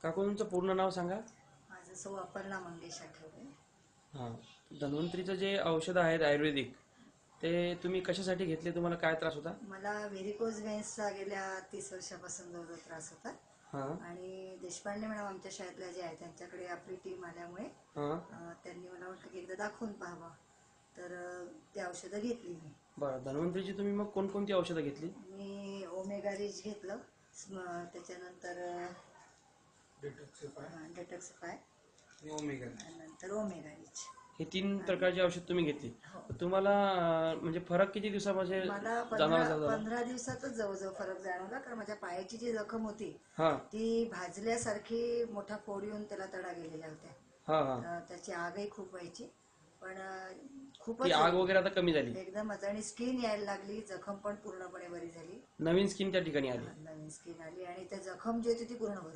काकू तुमचं पूर्ण नाव सांगा. माझं सौ अपर्णा मंगेश आठवले. हां, धन्वंतरीचं जे औषध आहेत आयुर्वेदिक ते तुम्ही कशासाठी घेतले? तुम्हाला काय त्रास होता? मला व्हेरिकोज व्हेन्सचा गेल्या 30 वर्षापासून जवळ त्रास होता. हां आणि देशपांडे मॅडम आमच्या शाळेतल्या जे आहे त्यांच्याकडे आपली टीम आल्यामुळे हां त्यांनी मला वाटतं की एकदा दाखवून पाहावं, तर ते औषधं घेतली मी. बरं, धन्वंतरीची तुम्ही मग कोणकोणती औषधं घेतली? मी ओमेगा रिच घेतलं, त्याच्यानंतर डेटॉक्सिफाय ओमेगा, नंतर ओमेगा रिच, हे 3 प्रकारची औषध तुम्ही घेतली. हो. तुम्हाला म्हणजे फरक किती दिवसामध्ये मला जाणवला झाला? 15 दिवसातच जवळजवळ फरक जाणवला. कारण माझ्या पायाची जी जखम होती हां ती भाजल्यासारखी मोठा फोड येऊन त्याला तडा गेलेल्या होत्या. हां हां, त्याची आगही खूप व्हायची, पण ती खूपच आग वगैरे आता कमी झाली, एकदमच. आणि स्किन यायला लागली, जखम पण पूर्णपणे बरी झाली, नवीन स्किन त्या ठिकाणी आली. नवीन स्किन आली आणि त्या जखम जी होती ती पूर्ण बरी